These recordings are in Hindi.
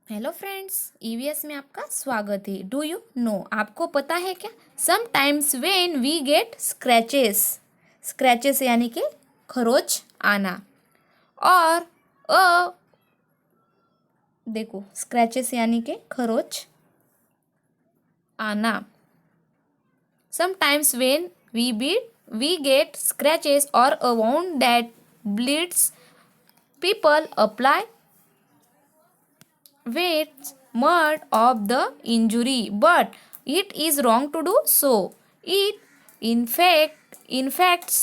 हेलो फ्रेंड्स, ईवीएस में आपका स्वागत है। डू यू नो, आपको पता है क्या? Sometimes when we get scratches, scratches यानी कि खरोच आना। और अ देखो, स्क्रैचेस यानी कि खरोच आना। Sometimes when we get scratches और a wound that bleeds, people apply weights mud of the injury, but it is wrong to do so. It infects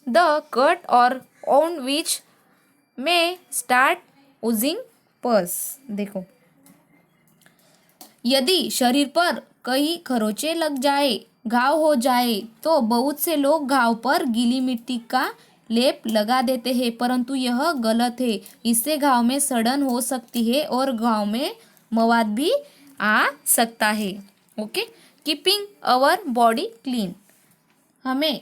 the cut or wound which may start oozing pus. देखो, यदि शरीर पर कई खरोंचे लग जाए, घाव हो जाए, तो बहुत से लोग घाव पर गीली मिट्टी का लेप लगा देते हैं, परंतु यह गलत है। इससे घाव में सड़न हो सकती है और घाव में मवाद भी आ सकता है। Okay, keeping our body clean, हमें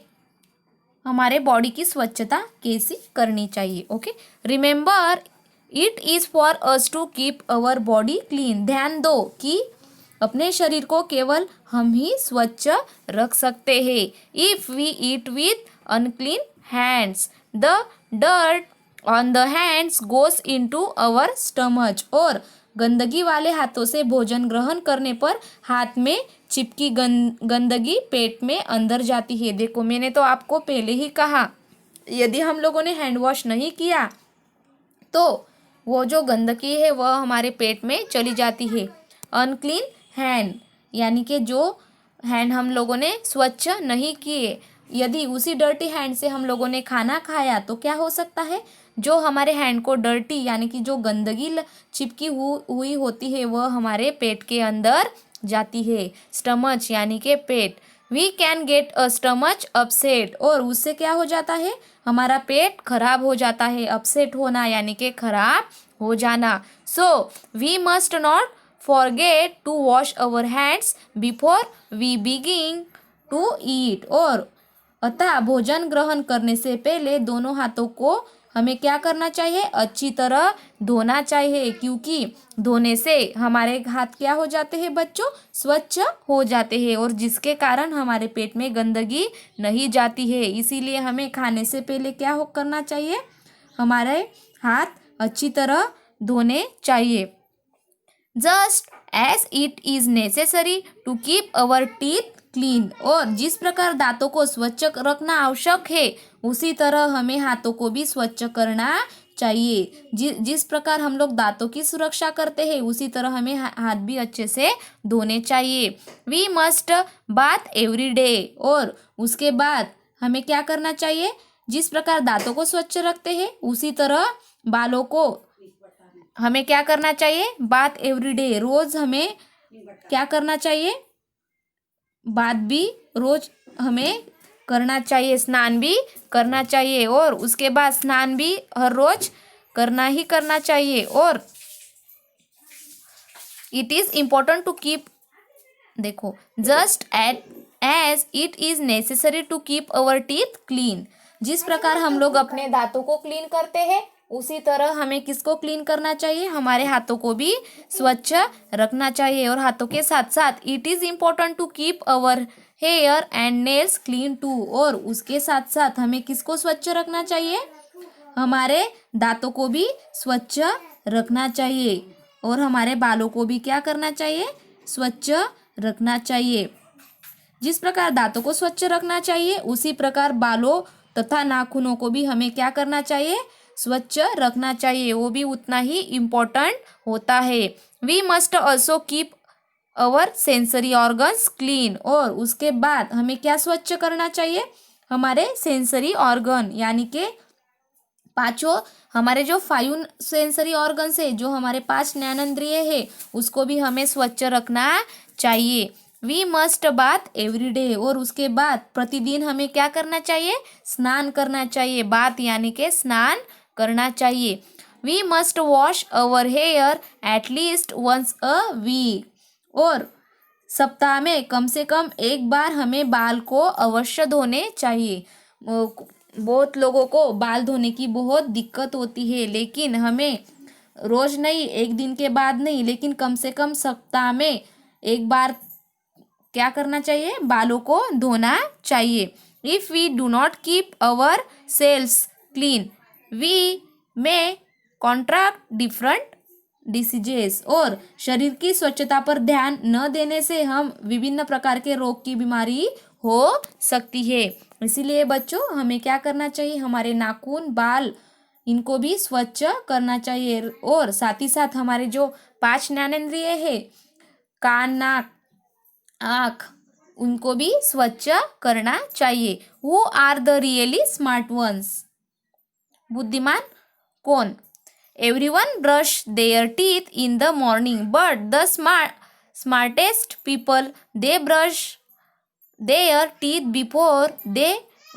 हमारे बॉडी की स्वच्छता कैसी करनी चाहिए। Okay, remember it is for us to keep our body clean. ध्यान दो कि अपने शरीर को केवल हम ही स्वच्छ रख सकते हैं। If we eat with unclean hands, the dirt on the hands goes into our stomach. और गंदगी वाले हाथों से भोजन ग्रहण करने पर हाथ में चिपकी गंदगी पेट में अंदर जाती है। देखो, मैंने तो आपको पहले ही कहा, यदि हम लोगों ने हैंड वॉश नहीं किया तो वो जो गंदगी है वह हमारे पेट में चली जाती है। अनक्लीन हैंड यानी कि जो हैंड हम लोगों ने स्वच्छ नहीं किए, यदि उसी डर्टी हैंड से हम लोगों ने खाना खाया तो क्या हो सकता है? जो हमारे हैंड को डर्टी यानी कि जो गंदगी चिपकी हुई होती है वह हमारे पेट के अंदर जाती है। स्टमच यानी कि पेट, we can get a stomach upset. और उससे क्या हो जाता है? हमारा पेट खराब हो जाता है। अपसेट होना यानी कि खराब हो जाना। So we must not forget to wash our hands before we begin to eat. और अतः भोजन ग्रहण करने से पहले दोनों हाथों को हमें क्या करना चाहिए? अच्छी तरह धोना चाहिए, क्योंकि धोने से हमारे हाथ क्या हो जाते हैं बच्चों? स्वच्छ हो जाते हैं, और जिसके कारण हमारे पेट में गंदगी नहीं जाती है। इसीलिए हमें खाने से पहले क्या करना चाहिए? हमारे हाथ अच्छी तरह धोने चाहिए। Just as it is necessary to keep our teeth clean. और जिस प्रकार दांतों को स्वच्छ रखना आवश्यक है, उसी तरह हमें हाथों को भी स्वच्छ करना चाहिए। जिस प्रकार हम लोग दांतों की सुरक्षा करते हैं, उसी तरह हमें हाथ भी अच्छे से धोने चाहिए। We must bath every day. और उसके बाद हमें क्या करना चाहिए? जिस प्रकार दांतों को स्वच्छ रखते हैं, उसी तरह बालों को हमें क्या करना चाहिए? बाथ एवरी डे, रोज हमें क्या करना चाहिए? बात भी रोज हमें करना चाहिए, स्नान भी करना चाहिए, और उसके बाद स्नान भी हर रोज करना ही करना चाहिए। और it is important to keep, देखो, just as it is necessary to our our teeth clean. जिस प्रकार हम लोग अपने दांतों को क्लीन करते हैं, उसी तरह हमें किसको क्लीन करना चाहिए? हमारे हाथों को भी स्वच्छ रखना चाहिए। और हाथों के साथ साथ it is important to keep our hair and nails clean too. और उसके साथ साथ हमें किसको स्वच्छ रखना चाहिए? हमारे दांतों को भी स्वच्छ रखना चाहिए, और हमारे बालों को भी क्या करना चाहिए? स्वच्छ रखना चाहिए। जिस प्रकार दांतों को स्वच्छ रखना चाहिए, उसी प्रकार बालों तथा नाखूनों को भी हमें क्या करना चाहिए? स्वच्छ रखना चाहिए। वो भी उतना ही इम्पोर्टेंट होता है। We must also keep our sensory organs clean. और उसके बाद हमें क्या स्वच्छ करना चाहिए? हमारे सेंसरी ऑर्गन यानी कि पांचों, हमारे जो 5 सेंसरी ऑर्गन्स है, जो हमारे 5 ज्ञानेंद्रिय है, उसको भी हमें स्वच्छ रखना चाहिए। We must bath every day. और उसके बाद प्रतिदिन हमें क्या करना चाहिए? स्नान करना चाहिए। बाथ यानी कि स्नान करना चाहिए। We must wash our hair at least once a week. और सप्ताह में कम से कम एक बार हमें बाल को अवश्य धोने चाहिए। बहुत लोगों को बाल धोने की बहुत दिक्कत होती है, लेकिन हमें रोज नहीं, एक दिन के बाद नहीं, लेकिन कम से कम सप्ताह में एक बार क्या करना चाहिए, बालों को धोना चाहिए। If we do not keep our cells clean we may contract different diseases. और शरीर की स्वच्छता पर ध्यान न देने से हम विभिन्न प्रकार के रोग की बीमारी हो सकती है। इसीलिए बच्चों हमें क्या करना चाहिए, हमारे नाखून, बाल, इनको भी स्वच्छ करना चाहिए। और साथ ही साथ हमारे जो 5 ज्ञानेंद्रिय है, कान, नाक, आँख, उनको भी स्वच्छ करना चाहिए। Who are the really smart ones? बुद्धिमान कौन? Everyone brush their teeth in the morning, but the smartest people, they brush their teeth before they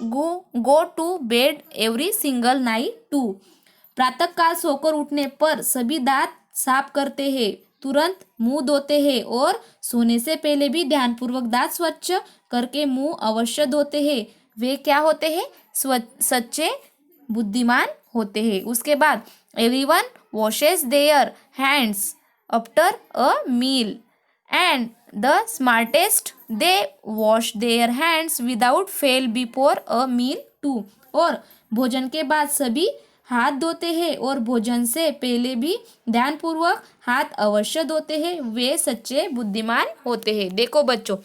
go to bed every single night too. प्रातःकाल सोकर उठने पर सभी दांत साफ करते हैं, तुरंत मुंह धोते हैं और सोने से पहले भी ध्यानपूर्वक दांत स्वच्छ करके मुंह अवश्य धोते हैं। वे क्या होते हैं? सच्चे बुद्धिमान होते हैं। उसके बाद everyone washes their hands after a meal and the smartest, they wash their hands without fail before a meal too. और भोजन के बाद सभी हाथ धोते हैं और भोजन से पहले भी ध्यानपूर्वक हाथ अवश्य धोते हैं। वे सच्चे बुद्धिमान होते हैं। देखो बच्चों,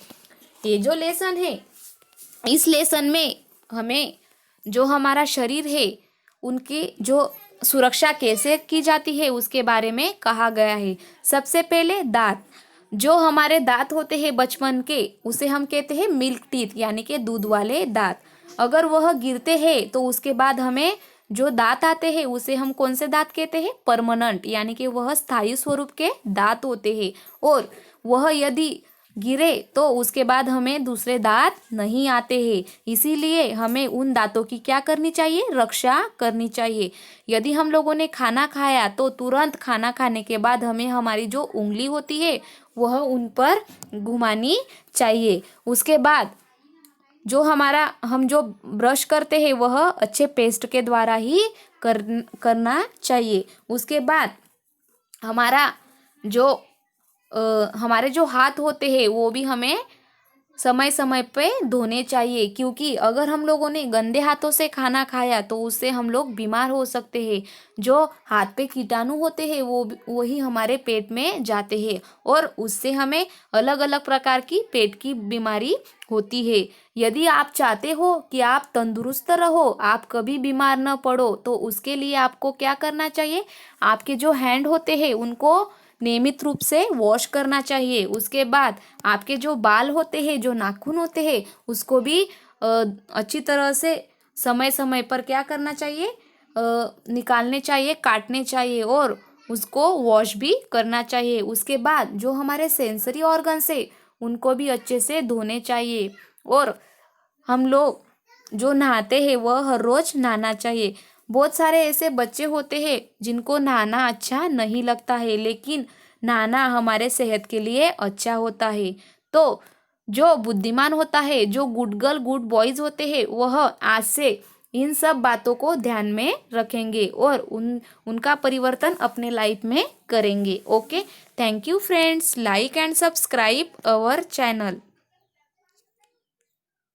ये जो लेसन है, इस लेसन में हमें जो हमारा शरीर है उनकी जो सुरक्षा कैसे की जाती है उसके बारे में कहा गया है। सबसे पहले दांत, जो हमारे दांत होते हैं बचपन के, उसे हम कहते हैं मिल्क टीथ, यानी कि दूध वाले दांत। अगर वह गिरते हैं तो उसके बाद हमें जो दांत आते हैं उसे हम कौन से दांत कहते हैं? परमानेंट, यानी कि वह स्थायी स्वरूप के दांत होते हैं। और वह यदि गिरे तो उसके बाद हमें दूसरे दांत नहीं आते हैं। इसीलिए हमें उन दांतों की क्या करनी चाहिए? रक्षा करनी चाहिए। यदि हम लोगों ने खाना खाया तो तुरंत खाना खाने के बाद हमें हमारी जो उंगली होती है वह उन पर घुमानी चाहिए। उसके बाद जो हम जो ब्रश करते हैं वह अच्छे पेस्ट के द्वारा ही करना चाहिए। उसके बाद हमारे जो हाथ होते हैं वो भी हमें समय समय पे धोने चाहिए, क्योंकि अगर हम लोगों ने गंदे हाथों से खाना खाया तो उससे हम लोग बीमार हो सकते हैं। जो हाथ पे कीटाणु होते हैं वही हमारे पेट में जाते हैं और उससे हमें अलग अलग प्रकार की पेट की बीमारी होती है। यदि आप चाहते हो कि आप तंदुरुस्त रहो, आप कभी बीमार न पड़ो, तो उसके लिए आपको क्या करना चाहिए? आपके जो हैंड होते हैं उनको नियमित रूप से वॉश करना चाहिए। उसके बाद आपके जो बाल होते हैं, जो नाखून होते हैं, उसको भी अच्छी तरह से समय समय पर क्या करना चाहिए? निकालने चाहिए, काटने चाहिए और उसको वॉश भी करना चाहिए। उसके बाद जो हमारे सेंसरी ऑर्गन्स है उनको भी अच्छे से धोने चाहिए। और हम लोग जो नहाते हैं वह हर रोज नहाना चाहिए। बहुत सारे ऐसे बच्चे होते हैं जिनको नहाना अच्छा नहीं लगता है, लेकिन नहाना हमारे सेहत के लिए अच्छा होता है। तो जो बुद्धिमान होता है, जो गुड गर्ल गुड बॉयज होते हैं, वह आज से इन सब बातों को ध्यान में रखेंगे और उनका परिवर्तन अपने लाइफ में करेंगे। Okay, thank you friends, like and subscribe our channel.